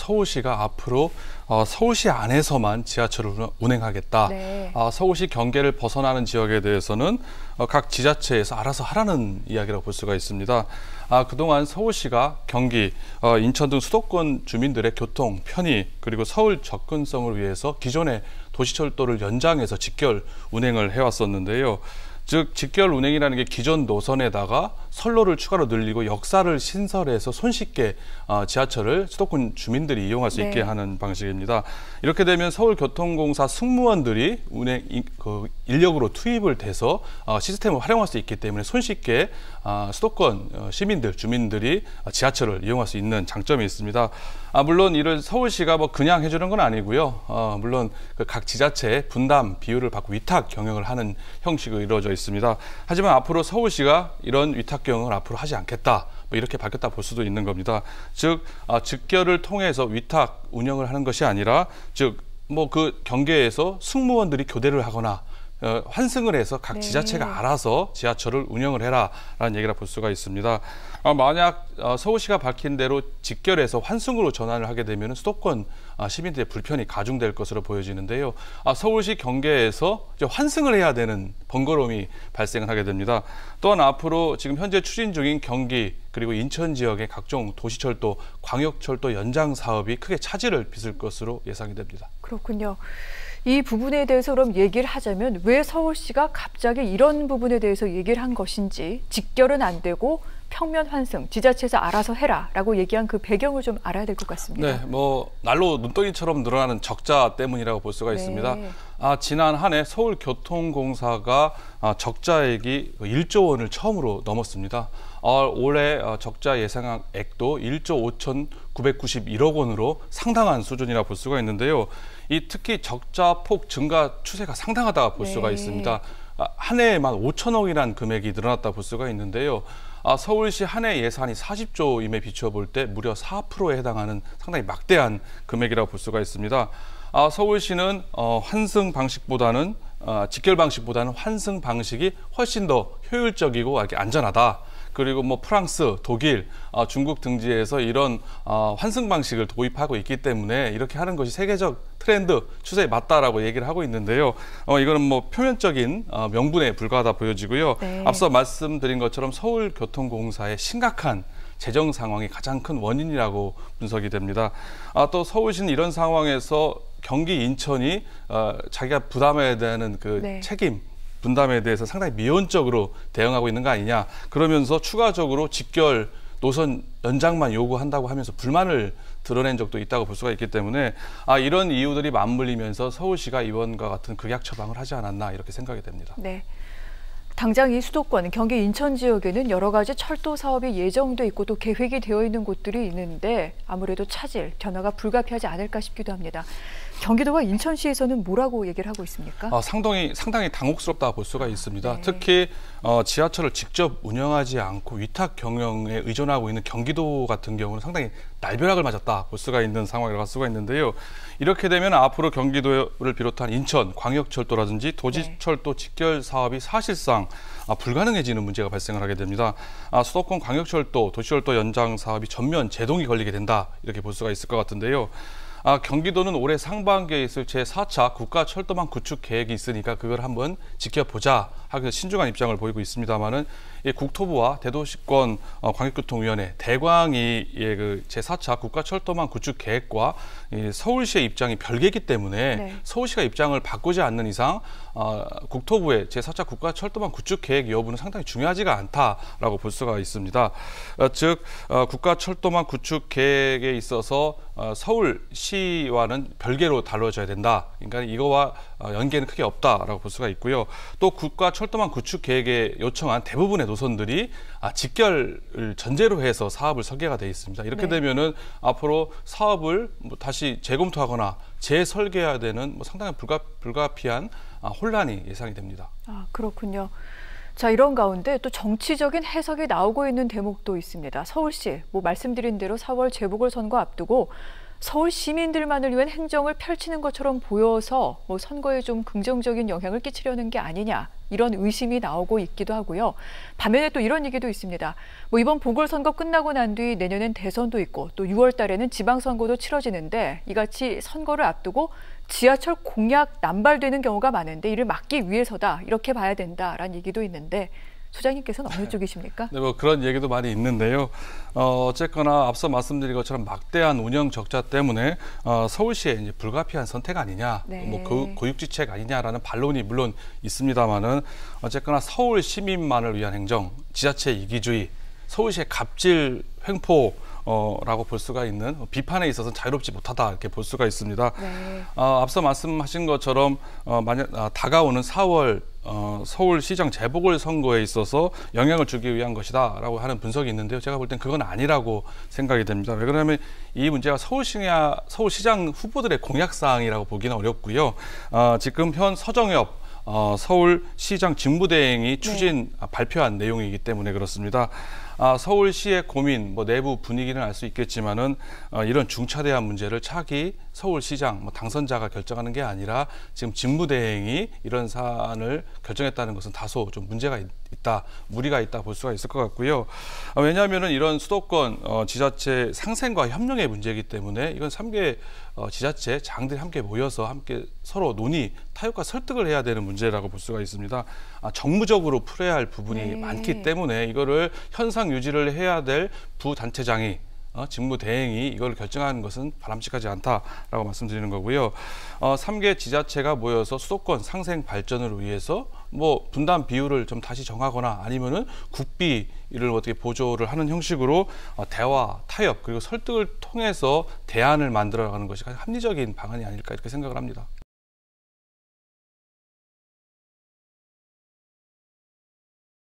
서울시가 앞으로 서울시 안에서만 지하철을 운행하겠다. 네. 서울시 경계를 벗어나는 지역에 대해서는 각 지자체에서 알아서 하라는 이야기라고 볼 수가 있습니다. 그동안 서울시가 경기, 인천 등 수도권 주민들의 교통, 편의, 그리고 서울 접근성을 위해서 기존의 도시철도를 연장해서 직결 운행을 해왔었는데요. 즉 직결 운행이라는 게 기존 노선에다가 선로를 추가로 늘리고 역사를 신설해서 손쉽게 지하철을 수도권 주민들이 이용할 수 있게 하는 방식입니다. 이렇게 되면 서울교통공사 승무원들이 운행 인력으로 투입을 돼서 시스템을 활용할 수 있기 때문에 손쉽게 수도권 시민들, 주민들이 지하철을 이용할 수 있는 장점이 있습니다. 물론 이를 서울시가 그냥 해주는 건 아니고요. 물론 각 지자체의 분담 비율을 받고 위탁 경영을 하는 형식으로 이루어져 있습니다. 하지만 앞으로 서울시가 이런 위탁 경영을 앞으로 하지 않겠다. 이렇게 바뀌었다 볼 수도 있는 겁니다. 즉 직결을 통해서 위탁 운영을 하는 것이 아니라 즉 그 경계에서 승무원들이 교대를 하거나 환승을 해서 각 지자체가 알아서 지하철을 운영을 해라라는 얘기라 볼 수가 있습니다. 만약 서울시가 밝힌 대로 직결해서 환승으로 전환을 하게 되면 수도권 시민들의 불편이 가중될 것으로 보여지는데요. 서울시 경계에서 이제 환승을 해야 되는 번거로움이 발생을 하게 됩니다. 또한 앞으로 지금 현재 추진 중인 경기 그리고 인천 지역의 각종 도시철도, 광역철도 연장 사업이 크게 차질을 빚을 것으로 예상이 됩니다. 그렇군요. 이 부분에 대해서 그럼 얘기를 하자면 왜 서울시가 갑자기 이런 부분에 대해서 얘기를 한 것인지, 직결은 안 되고 평면 환승, 지자체에서 알아서 해라라고 얘기한 그 배경을 좀 알아야 될 것 같습니다. 네, 날로 눈덩이처럼 늘어나는 적자 때문이라고 볼 수가 있습니다. 지난 한 해 서울교통공사가 적자액이 1조 원을 처음으로 넘었습니다. 올해 적자 예상액도 1조 5,991억 원으로 상당한 수준이라 볼 수가 있는데요. 특히 적자 폭 증가 추세가 상당하다 볼 수가 있습니다. 한 해에만 5천억이라는 금액이 늘어났다 볼 수가 있는데요. 서울시 한 해 예산이 40조임에 비추어 볼 때 무려 4%에 해당하는 상당히 막대한 금액이라고 볼 수가 있습니다. 서울시는 환승 방식보다는 직결 방식보다는 환승 방식이 훨씬 더 효율적이고 안전하다. 그리고 프랑스, 독일, 중국 등지에서 이런 환승 방식을 도입하고 있기 때문에 이렇게 하는 것이 세계적 트렌드, 추세에 맞다라고 얘기를 하고 있는데요. 이거는 표면적인 명분에 불과하다 보여지고요. 앞서 말씀드린 것처럼 서울교통공사의 심각한 재정 상황이 가장 큰 원인이라고 분석이 됩니다. 또 서울시는 이런 상황에서 경기, 인천이 자기가 부담해야 되는 책임, 분담에 대해서 상당히 미온적으로 대응하고 있는 거 아니냐. 그러면서 추가적으로 직결 노선 연장만 요구한다고 하면서 불만을 드러낸 적도 있다고 볼 수가 있기 때문에 이런 이유들이 맞물리면서 서울시가 이번과 같은 극약 처방을 하지 않았나 이렇게 생각이 됩니다. 네. 당장 이 수도권, 경기 인천 지역에는 여러 가지 철도 사업이 예정돼 있고 또 계획이 되어 있는 곳들이 있는데 아무래도 차질, 변화가 불가피하지 않을까 싶기도 합니다. 경기도와 인천시에서는 뭐라고 얘기를 하고 있습니까? 상당히 당혹스럽다 볼 수가 있습니다. 특히 지하철을 직접 운영하지 않고 위탁 경영에 의존하고 있는 경기도 같은 경우는 상당히 날벼락을 맞았다 볼 수가 있는 상황이라고 할 수가 있는데요. 이렇게 되면 앞으로 경기도를 비롯한 인천, 광역철도라든지 도시철도 직결 사업이 사실상 불가능해지는 문제가 발생을 하게 됩니다. 수도권 광역철도, 도시철도 연장 사업이 전면 제동이 걸리게 된다 이렇게 볼 수가 있을 것 같은데요. 경기도는 올해 상반기에 있을 제4차 국가철도망 구축 계획이 있으니까 그걸 한번 지켜보자 하면서 신중한 입장을 보이고 있습니다만은 국토부와 대도시권 광역교통위원회 대광위의 제4차 국가철도망 구축 계획과 서울시의 입장이 별개이기 때문에 서울시가 입장을 바꾸지 않는 이상 국토부의 제4차 국가철도망 구축 계획 여부는 상당히 중요하지가 않다라고 볼 수가 있습니다. 즉 국가철도망 구축 계획에 있어서 서울시와는 별개로 다뤄져야 된다. 그러니까 이거와 연계는 크게 없다라고 볼 수가 있고요. 또 국가철도망 구축 계획에 요청한 대부분의 노선들이 직결을 전제로 해서 사업을 설계가 되어 있습니다. 이렇게 되면은 앞으로 사업을 다시 재검토하거나 재설계해야 되는 상당히 불가피한 혼란이 예상이 됩니다. 그렇군요. 자, 이런 가운데 또 정치적인 해석이 나오고 있는 대목도 있습니다. 서울시, 말씀드린 대로 4월 재보궐선거 앞두고 서울 시민들만을 위한 행정을 펼치는 것처럼 보여서 선거에 좀 긍정적인 영향을 끼치려는 게 아니냐, 이런 의심이 나오고 있기도 하고요. 반면에 또 이런 얘기도 있습니다. 이번 보궐선거 끝나고 난 뒤 내년엔 대선도 있고 또 6월 달에는 지방선거도 치러지는데 이같이 선거를 앞두고 지하철 공약 남발되는 경우가 많은데 이를 막기 위해서다, 이렇게 봐야 된다라는 얘기도 있는데 소장님께서는 어느 쪽이십니까? 네, 그런 얘기도 많이 있는데요. 어쨌거나 앞서 말씀드린 것처럼 막대한 운영 적자 때문에 서울시의 이제 불가피한 선택 아니냐, 네. 고육지책 아니냐라는 반론이 물론 있습니다만은 어쨌거나 서울 시민만을 위한 행정, 지자체 이기주의, 서울시의 갑질 횡포 라고 볼 수가 있는, 비판에 있어서는 자유롭지 못하다, 이렇게 볼 수가 있습니다. 네. 앞서 말씀하신 것처럼 다가오는 4월 서울시장 재보궐선거에 있어서 영향을 주기 위한 것이다라고 하는 분석이 있는데요. 제가 볼 땐 그건 아니라고 생각이 됩니다. 왜 그러냐면 이 문제가 서울시장 후보들의 공약사항이라고 보기는 어렵고요. 지금 현 서정엽 서울시장 직무대행이 발표한 내용이기 때문에 그렇습니다. 서울시의 고민, 내부 분위기는 알 수 있겠지만은 이런 중차대한 문제를 차기 서울시장 당선자가 결정하는 게 아니라 지금 직무대행이 이런 사안을 결정했다는 것은 다소 좀 문제가 있다, 무리가 있다 볼 수가 있을 것 같고요. 왜냐하면은 이런 수도권 지자체 상생과 협력의 문제이기 때문에 이건 3개 지자체 장들이 함께 모여서 함께 서로 논의, 타협과 설득을 해야 되는 문제라고 볼 수가 있습니다. 정무적으로 풀어야 할 부분이 많기 때문에 이거를 현상 유지를 해야 될 부단체장이 직무대행이 이걸 결정하는 것은 바람직하지 않다라고 말씀드리는 거고요. 3개 지자체가 모여서 수도권 상생 발전을 위해서 분담 비율을 좀 다시 정하거나 아니면은 국비를 어떻게 보조를 하는 형식으로 대화, 타협 그리고 설득을 통해서 대안을 만들어가는 것이 가장 합리적인 방안이 아닐까, 이렇게 생각을 합니다.